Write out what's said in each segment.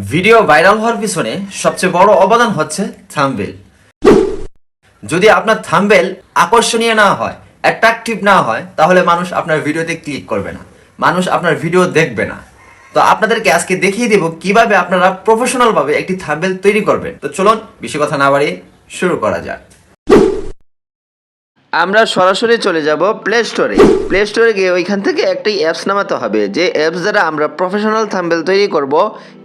Video viral হওয়ার পিছনে সবচেয়ে বড় অবদান হচ্ছে থাম্বনেল। যদি আপনার থাম্বনেল আকর্ষণীয় না হয়, অ্যাট্রাকটিভ না হয়, তাহলে মানুষ আপনার ভিডিওতে ক্লিক করবে না, মানুষ আপনার ভিডিও দেখবে না। তো আপনাদেরকে আজকে দেখিয়ে দেব কিভাবে আপনারা প্রফেশনাল ভাবে একটি থাম্বনেল তৈরি করবেন। তো চলুন বেশি কথা না বাড়িয়ে শুরু করা যাক। আমরা সরাসরি চলে যাব প্লে স্টোরে গিয়ে ওইখান থেকে একটি অ্যাপস নামাতে হবে, যে অ্যাপস দ্বারা আমরা প্রফেশনাল থাম্বনেল তৈরি করব,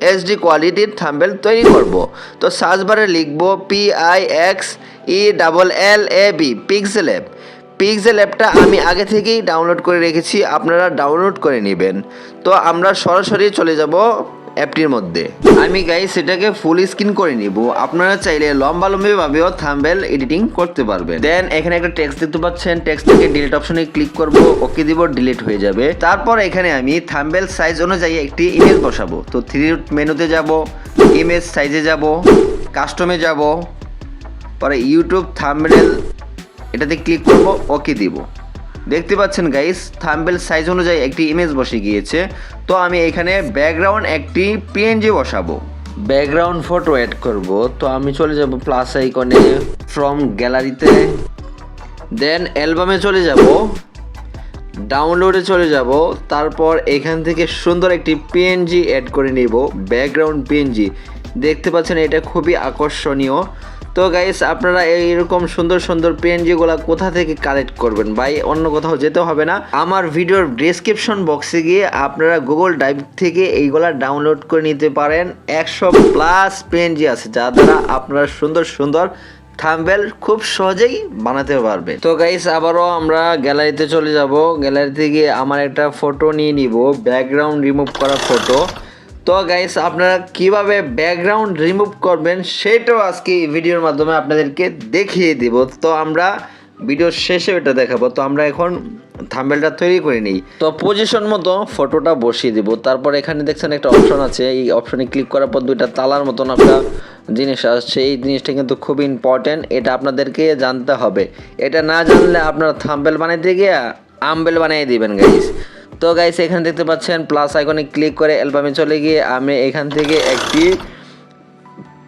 এইচডি কোয়ালিটির থাম্বনেল তৈরি করব। তো সার্চ বারে লিখব PIXELLAB, পিক্সেল অ্যাপটা আমি আগে থেকেই ডাউনলোড করে রেখেছি, আপনারা ডাউনলোড করে নেবেন। তো আমরা সরাসরি চলে যাব অ্যাপটির মধ্যে। আমি গাইস এটাকে ফুল স্ক্রিন করে নিব। আপনারা চাইলে লম্বাভাবেও থাম্বনেল এডিটিং করতে পারবেন। দেন এখানে একটা টেক্সট দেখতে পাচ্ছেন, টেক্সটটাকে ডিলিট অপশনে ক্লিক করব, ওকে দিব, ডিলিট হয়ে যাবে। তারপর এখানে আমি থাম্বনেল সাইজ অনুযায়ী একটি ইমেজ বসাবো। তো 3 মেনুতে যাব, ইমেজ সাইজে যাব, কাস্টমে যাব, পরে ইউটিউব থাম্বনেল এটাতে ক্লিক করব, ওকে দিব। দেখতে পাচ্ছেন গাইস, থাম্বনেল সাইজ অনুযায়ী একটি ইমেজ বসে গিয়েছে। তো আমি এখানে ব্যাকগ্রাউন্ড একটি পিএনজি বসাবো, ব্যাকগ্রাউন্ড ফটো অ্যাড করব। তো আমি চলে যাব প্লাস আইকনে, ফ্রম গ্যালারিতে, দেন অ্যালবামে চলে যাব, ডাউনলোডে চলে যাব। তারপর এখান থেকে সুন্দর একটি পিএনজি অ্যাড করে নিব, ব্যাকগ্রাউন্ড পিএনজি। দেখতে পাচ্ছেন এটা খুবই আকর্ষণীয়। তো গাইস আপনারা এইরকম সুন্দর সুন্দর পিএনজিগুলো কোথা থেকে কালেক্ট করবেন ভাই? অন্য কোথাও যেতে হবে না, আমার ভিডিওর ডেসক্রিপশন বক্সে গিয়ে আপনারা গুগল ড্রাইভ থেকে এইগুলা ডাউনলোড করে নিতে পারেন। 100+ পিএনজি আছে, যা দ্বারা আপনারা সুন্দর সুন্দর থাম্বনেল খুব সহজেই বানাতে পারবে। তো গাইস আবারও আমরা গ্যালারিতে চলে যাব, গ্যালারিতে গিয়ে আমার একটা ফটো নিয়ে নিব, ব্যাকগ্রাউন্ড রিমুভ করা ফটো। তো গাইস আপনারা কিভাবে ব্যাকগ্রাউন্ড রিমুভ করবেন সেটাও আজকে এই ভিডিওর মাধ্যমে আপনাদেরকে দেখিয়ে দিব। তো আমরা ভিডিওর শেষে এটা দেখাবো। তো আমরা এখন থাম্বনেলটা তৈরি করে নিই। তো পজিশন মতো ফটোটা বসিয়ে দিব। তারপর এখানে দেখছেন একটা অপশন আছে, এই অপশনে ক্লিক করার পর দুইটা তালার মতন একটা জিনিস আসছে। এই জিনিসটা কিন্তু খুব ইম্পর্টেন্ট, এটা আপনাদেরকে জানতে হবে। এটা না জানলে আপনারা থাম্বনেল বানাইতে গিয়ে আম্বেল বানিয়ে দিবেন গাইস। তো গাইস এখানে দেখতে পাচ্ছেন প্লাস আইকনে ক্লিক করে অ্যালবামে চলে গিয়ে আমি এখান থেকে একটি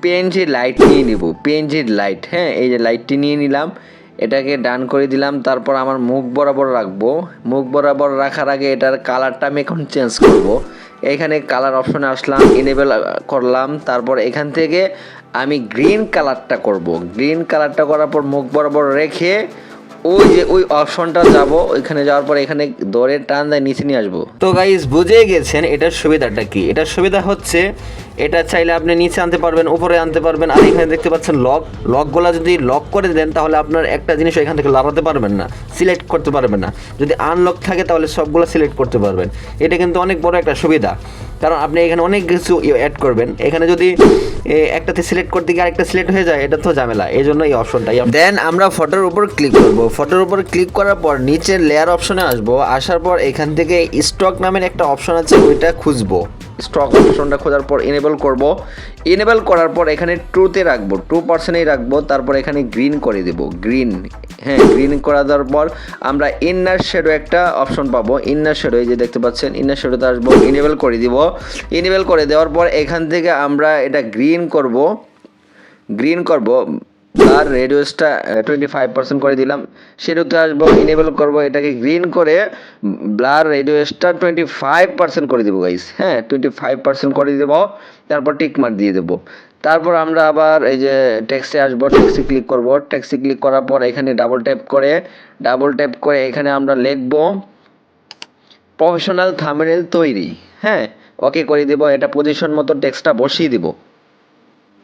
পিএনজি লাইট নিয়ে নিব, পিএনজি লাইট। হ্যাঁ, এই যে লাইটটি নিয়ে নিলাম, এটাকে ডান করে দিলাম। তারপর আমার মুখ বরাবর রাখবো, মুখ বরাবর রাখার আগে এটার কালারটা আমি এখন চেঞ্জ করব। এখানে কালার অপশনে আসলাম, এনেবল করলাম। তারপর এখান থেকে আমি গ্রিন কালারটা করব। গ্রিন কালারটা করার পর মুখ বরাবর রেখে ওই অপশনটা যাব, ওইখানে যাওয়ার পর এখানে ধরে টান দিয়ে নিচে নিয়ে আসবো। তো গাইস বুঝে গেছেন এটার সুবিধাটা কি? এটার সুবিধা হচ্ছে এটা চাইলে আপনি নিচে আনতে পারবেন, উপরে আনতে পারবেন। আর এখানে দেখতে পাচ্ছেন লকগুলা যদি লক করে দেন তাহলে আপনার একটা জিনিস এখান থেকে লাগাতে পারবেন না, সিলেক্ট করতে পারবেন না। যদি আনলক থাকে তাহলে সবগুলো সিলেক্ট করতে পারবেন। এটা কিন্তু অনেক বড় একটা সুবিধা, কারণ আপনি এখানে অনেক কিছু অ্যাড করবেন। এখানে যদি একটাতে সিলেক্ট করতে গিয়ে আরেকটা সিলেক্ট হয়ে যায়, এটা তো ঝামেলা। এই জন্য এই অপশনটাই। দেন আমরা ফটোর উপর ক্লিক করব। ফটোর উপর ক্লিক করার পর নিচের লেয়ার অপশনে আসবো। আসার পর এখান থেকে স্টক নামের একটা অপশন আছে, ওইটা খুঁজবো। স্টক অপশনটা খোঁজার পর এনেবল করব। এনেবল করার পর এখানে ট্রুতে রাখবো, 2%-এই রাখবো। তারপর এখানে গ্রিন করে দেব, গ্রিন। হ্যাঁ, গ্রিন করা দেওয়ার পর আমরা ইনার শ্যাডো একটা অপশন পাবো। ইনার শ্যাডো, এই যে দেখতে পাচ্ছেন, ইনার শ্যাডোতে আসবো, এনেবল করে দিব। এনেবল করে দেওয়ার পর এখান থেকে আমরা এটা গ্রিন করব। আর রেডিউসটা 25% করে দিলাম। সেটাতে আসবো, এনেবল করব, এটাকে গ্রিন করে ব্লার রেডিউসটা 25% করে দেবো গাইস। হ্যাঁ, 25% করে দেবো। তারপর টিক মার্ক দিয়ে দেবো। তারপর আমরা আবার এই যে টেক্সটে আসবো, টেক্সটে ক্লিক করব। টেক্সটে ক্লিক করার পর এখানে ডাবল ট্যাপ করে এখানে আমরা লিখবো প্রফেশনাল থাম্বনেল তৈরি। হ্যাঁ, ওকে করে দেব। এটা পজিশন মতো টেক্সটটা বসিয়ে দিব,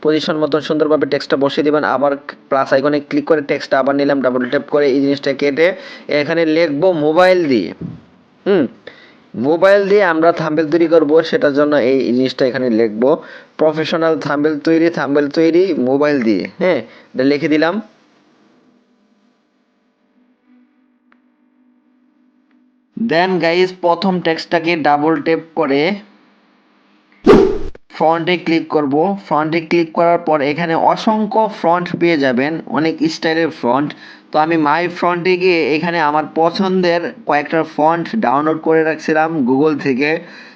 পজিশন মতো সুন্দরভাবে টেক্সটটা বসিয়ে দেবেন। আবার প্লাস আইকনে ক্লিক করে টেক্সটটা আবার নিলাম, ডাবল ট্যাপ করে এই জিনিসটা কেটে এখানে লিখবো মোবাইল দিয়ে। মোবাইল দিয়ে আমরা থাম্বনেল তৈরি করব, সেটার জন্য এই জিনিসটা এখানে লিখবো প্রফেশনাল থাম্বনেল তৈরি মোবাইল দিয়ে। হ্যাঁ, এটা লিখে দিলাম। দেন গাইস প্রথম টেক্সটটাকে ডাবল ট্যাপ করে ফন্টে ক্লিক করব। ফন্টে ক্লিক করার পর এখানে অসংখ্য ফন্ট পেয়ে যাবেন, অনেক স্টাইলের ফন্ট। তো আমি মাই ফন্টে গিয়ে এখানে আমার পছন্দের কয়েকটা ফন্ট ডাউনলোড করে রাখছিলাম গুগল থেকে।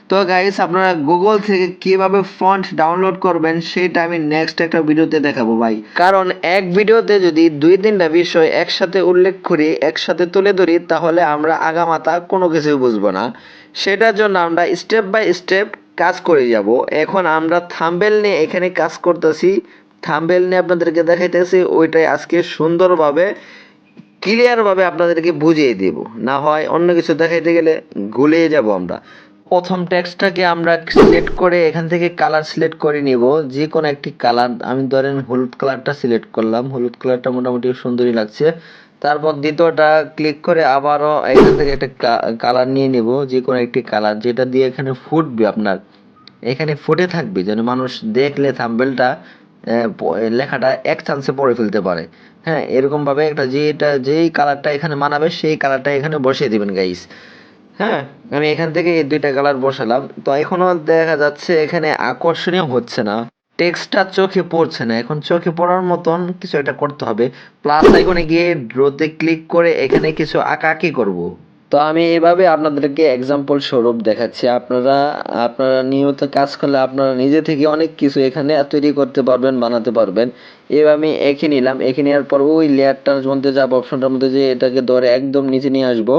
তো গাইস আপনারা গুগল থেকে কিভাবে ফন্ট ডাউনলোড করবেন সেটা আমি নেক্সট একটা ভিডিওতে দেখাবো ভাই, কারণ এক ভিডিওতে যদি 2-3টা বিষয় একসাথে উল্লেখ করি, একসাথে তুলে ধরি, তাহলে আমরা আগামাথা কোনো কিছুই বুঝবো না। সেটার জন্য আমরা স্টেপ বাই স্টেপ কাজ করে যাব। এখন আমরা থাম্বনেল নিয়ে এখানে কাজ করতেছি, থাম্বনেল নিয়ে আপনাদেরকে দেখাইতেছি, ওইটাই আজকে সুন্দরভাবে ক্লিয়ারভাবে আপনাদেরকে বুঝিয়ে দেব, না হয় অন্য কিছু দেখাইতে গেলে গুলিয়ে যাব আমরা। প্রথম টেক্সটটাকে আমরা সিলেক্ট করে এখান থেকে কালার সিলেক্ট করে নিব, যে কোনো একটি কালার। আমি ধরেন হলুদ কালারটা সিলেক্ট করলাম, হলুদ কালারটা মোটামুটি সুন্দরই লাগছে। তারপর দ্বিতীয়টা ক্লিক করে আবারও এখান থেকে একটা কালার নিয়ে নিব, যে কোনো একটি কালার যেটা দিয়ে এখানে ফুটবে, আপনার এখানে ফুটে থাকবে, যেন মানুষ দেখলে থাম্বনেলটা লেখাটা এক চান্সে পড়ে ফেলতে পারে। হ্যাঁ, এরকম ভাবে একটা যেই কালারটা এখানে মানাবে সেই কালারটা এখানে বসিয়ে দিবেন গাইস। হ্যাঁ, আমি এখান থেকে এই 2টা কালার বসালাম। তো এখনো দেখা যাচ্ছে এখানে আকর্ষণীয় হচ্ছে না, টেক্সটটা চোখে পড়ছে না। এখন চোখে পড়ার মতন কিছু একটা করতে হবে। প্লাস আইকনে গিয়ে ড্রোতে ক্লিক করে এখানে কিছু আঁকাআঁকি করব। তো আমি এভাবে আপনাদেরকে এক্সাম্পল স্বরূপ দেখাচ্ছি। আপনারা নিয়মিত কাজ করলে আপনারা নিজে থেকে অনেক কিছু এখানে তৈরি করতে পারবেন, বানাতে পারবেন। এবার আমি এঁকে নিলাম, এঁকে নেওয়ার পর ওই লেয়ারটার মধ্যে যাব, অপশনটার মধ্যে যে এটাকে ধরে একদম নিচে নিয়ে আসবো,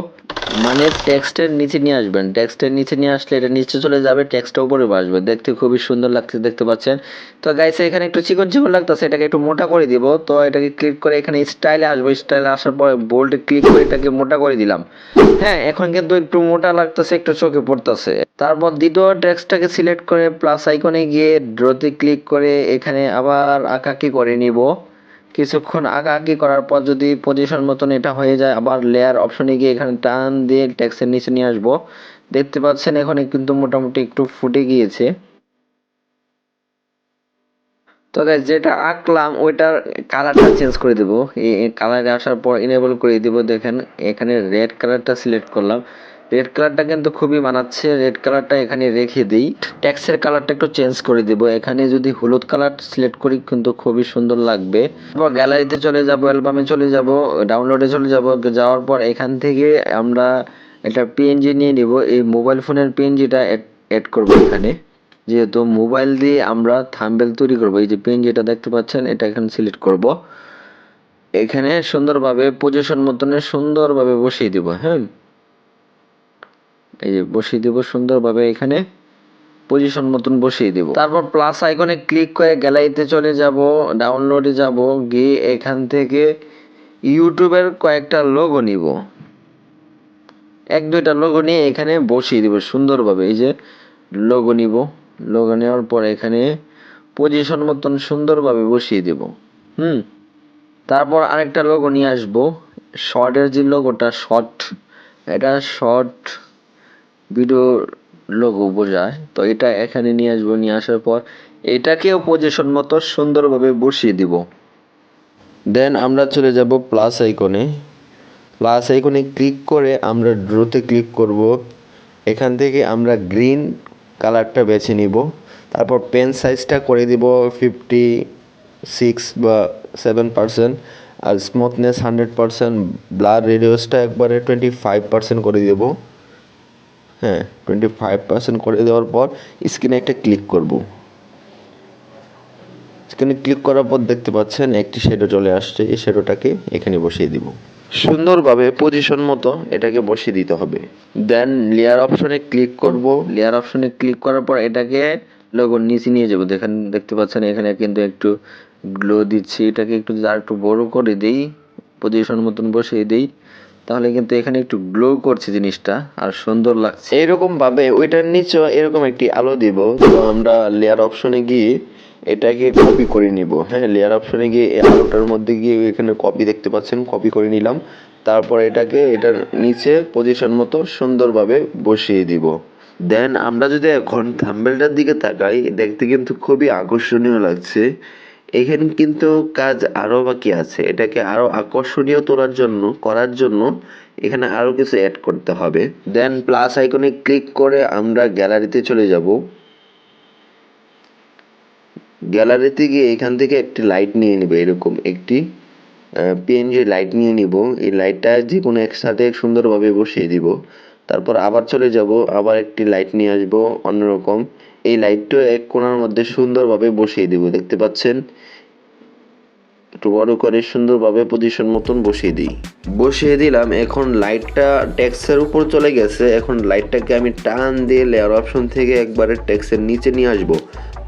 মানে টেক্সটের নিচে নিয়ে আসবেন। টেক্সটের নিচে নিয়ে আসলে এটা নিচে চলে যাবে, টেক্সটটা উপরে আসবে, দেখতে খুবই সুন্দর লাগছে, দেখতে পাচ্ছেন। তো গাইস এখানে একটু চিকন চিকন লাগতেছে, এটাকে একটু মোটা করে দিব। তো এটাকে ক্লিক করে এখানে স্টাইলে আসবো, স্টাইলে আসার পর বোল্ডে ক্লিক করে এটাকে মোটা করে দিলাম। হ্যাঁ, এখন কিন্তু একটু মোটা লাগতেছে, একটু চোখে পড়তেছে। তারপর দ্বিতীয় টেক্সটটাকে সিলেক্ট করে প্লাস আইকনে গিয়ে ড্রতে ক্লিক করে এখানে আবার আঁকাকি করে নিব। কিছুক্ষণ আঁকাআঁকি করার পর যদি পজিশন মতন এটা হয়ে যায়, আবার লেয়ার অপশনে গিয়ে এখানে টান দিয়ে টেক্সটের নিচে নিয়ে আসবো। দেখতে পাচ্ছেন এখানে কিন্তু মোটামুটি একটু ফুটে গিয়েছে। তো গাইস যেটা আঁকলাম ওইটার কালারটা চেঞ্জ করে দেব। এই কালারে আসার পর এনেবল করে দিব। দেখেন এখানে রেড কালারটা সিলেক্ট করলাম, রেড কালারটা কিন্তু খুবই মানাচ্ছে। রেড কালারটা এখানে রেখে দিই, টেক্সটের কালারটা একটু চেঞ্জ করে দেব। এখানে যদি হলুদ কালার সিলেক্ট করি কিন্তু খুবই সুন্দর লাগবে। তারপর গ্যালারিতে চলে যাব, অ্যালবামে চলে যাব, ডাউনলোডে চলে যাব। যাওয়ার পর এখান থেকে আমরা একটা পিএনজি নিয়ে নিব, এই মোবাইল ফোনের পিএনজিটা অ্যাড করব এখানে। যেহেতু মোবাইল দিয়ে আমরা থাম্বনেল তৈরি করব, এই যে পেন যেটা দেখতে পাচ্ছেন এটা এখানে সিলেক্ট করব, এখানে সুন্দরভাবে পজিশন মতনে সুন্দরভাবে বসিয়ে দিব। হ্যাঁ, এই যে বসিয়ে দিব সুন্দরভাবে, এখানে পজিশন মতন বসিয়ে দিব। তারপর প্লাস আইকনে ক্লিক করে গ্যালারিতে চলে যাব, ডাউনলোডে যাব, গিয়ে এখান থেকে ইউটিউবের কয়েকটা লোগো নিব, 1-2টা লোগো নিয়ে এখানে বসিয়ে দিব সুন্দরভাবে। এই যে লোগো নিব, লোগো নেওয়ার পর এখানে পজিশন মতন সুন্দরভাবে বসিয়ে দেব। তারপর আরেকটা লোগো নিয়ে আসবো, শর্টের যে লোগোটা, এটা শর্ট ভিডিও লোগো বোঝায়, তো এটা এখানে নিয়ে আসবো। নিয়ে আসার পর এটাকেও পজিশন মতো সুন্দরভাবে বসিয়ে দিব। দেন আমরা চলে যাব প্লাস আইকনে, প্লাস আইকনে ক্লিক করে আমরা ড্রোতে ক্লিক করব। এখান থেকে আমরা গ্রিন কালারটা বেছে নিব। তারপর পেন সাইজটা করে দিব 56 বা 7%, আর স্মুথনেস 100%, ব্লার রেডিয়াসটা একবারে 25% করে দেব। হ্যাঁ, 25% করে দেওয়ার পর স্ক্রিনে একটা ক্লিক করব। স্ক্রিনে ক্লিক করার পর দেখতে পাচ্ছেন একটি শ্যাডো চলে আসছে, এই শ্যাডোটাকে এখানে বসিয়ে দিব। সুন্দরভাবে পজিশন মতো এটাকে বসিয়ে দিতে হবে। দেন লেয়ার অপশনে ক্লিক করব, লেয়ার অপশনে ক্লিক করার পর এটাকে লোগোর নিচে নিয়ে যাব। দেখতে পাচ্ছেন এখানে কিন্তু একটু গ্লো দিচ্ছি, এটাকে আর একটু বড় করে দেই, পজিশন মতন বসিয়ে দেই, তাহলে কিন্তু এখানে একটু গ্লো করছে জিনিসটা আর সুন্দর লাগছে। এরকম ভাবে ওইটার নিচে এরকম একটি আলো দিব। তো আমরা লেয়ার অপশনে গিয়ে এটাকে কপি করে নিব। হ্যাঁ, লেয়ার অপশনে গিয়ে এই আলোটার মধ্যে গিয়ে এখানে কপি দেখতে পাচ্ছেন, কপি করে নিলাম। তারপর এটাকে এটার নিচে পজিশন মতো সুন্দরভাবে বসিয়ে দিব। দেন আমরা যদি এখন থাম্বনেলটার দিকে তাকাই, দেখতে কিন্তু খুবই আকর্ষণীয় লাগছে। এখানে কিন্তু কাজ আরো বাকি আছে, এটাকে আরো আকর্ষণীয় করার জন্য এখানে আরো কিছু অ্যাড করতে হবে। দেন প্লাস আইকনে ক্লিক করে আমরা গ্যালারিতে চলে যাব। গ্যালারিতে গিয়ে এখান থেকে একটি লাইট নিয়ে নিব, এরকম একটি পিএনজি লাইট নিয়ে নিব। এই লাইটটা যে কোনো একসাথে সুন্দরভাবে বসিয়ে দিব। তারপর আবার চলে যাব, আবার একটি লাইট নিয়ে আসব অন্যরকম। এই লাইটটা এক কোণার মধ্যে সুন্দরভাবে বসিয়ে দেব, দেখতে পাচ্ছেন। একটু বড় করে সুন্দরভাবে পজিশন মতন বসিয়ে দিই, বসিয়ে দিলাম। এখন লাইটটা টেক্সের উপর চলে গেছে। এখন লাইটটাকে আমি টান দিয়ে লেয়ার অপশন থেকে একবারে টেক্সের নিচে নিয়ে আসবো,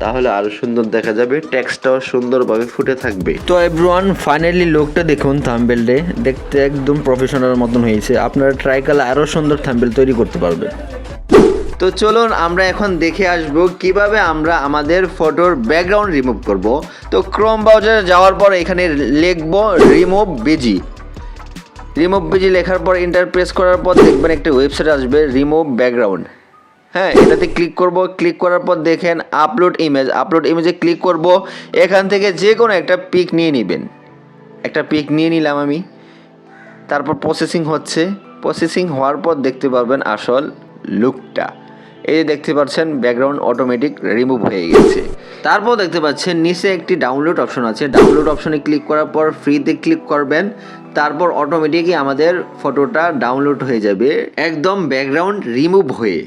তাহলে আরো সুন্দর দেখা যাবে, টেক্সটটাও সুন্দরভাবে ফুটে থাকবে। তো এভরিওয়ান, ফাইনালি লুকটা দেখুন থাম্বনেইলে, দেখতে একদম প্রফেশনাল মতন হয়েছে। আপনারা ট্রাই করলে আরও সুন্দর থাম্বনেইল তৈরি করতে পারবেন। তো চলুন আমরা এখন দেখে আসব কিভাবে আমরা আমাদের ফটোর ব্যাকগ্রাউন্ড রিমুভ করব। তো ক্রোম ব্রাউজারে যাওয়ার পর এখানে লিখব রিমুভ বিজি। রিমুভ বিজি লেখার পর এন্টার প্রেস করার পর দেখবেন একটা ওয়েবসাইট আসবে, রিমুভ ব্যাকগ্রাউন্ড। হ্যাঁ, এটাতে ক্লিক করব। ক্লিক করার পর দেখেন আপলোড ইমেজ, আপলোড ইমেজে ক্লিক করব। এখান থেকে যে কোনো একটা পিক নিয়ে নেবেন। একটা পিক নিয়ে নিলাম আমি। তারপর প্রসেসিং হচ্ছে, প্রসেসিং হওয়ার পর দেখতে পারবেন আসল লুকটা। এই যে দেখতে পাচ্ছেন ব্যাকগ্রাউন্ড অটোমেটিক রিমুভ হয়ে গেছে। তারপর দেখতে পাচ্ছেন নিচে একটি ডাউনলোড অপশন আছে, ডাউনলোড অপশনে ক্লিক করার পর ফ্রিতে ক্লিক করবেন। তারপর অটোমেটিকই আমাদের ফটোটা ডাউনলোড হয়ে যাবে একদম ব্যাকগ্রাউন্ড রিমুভ হয়ে।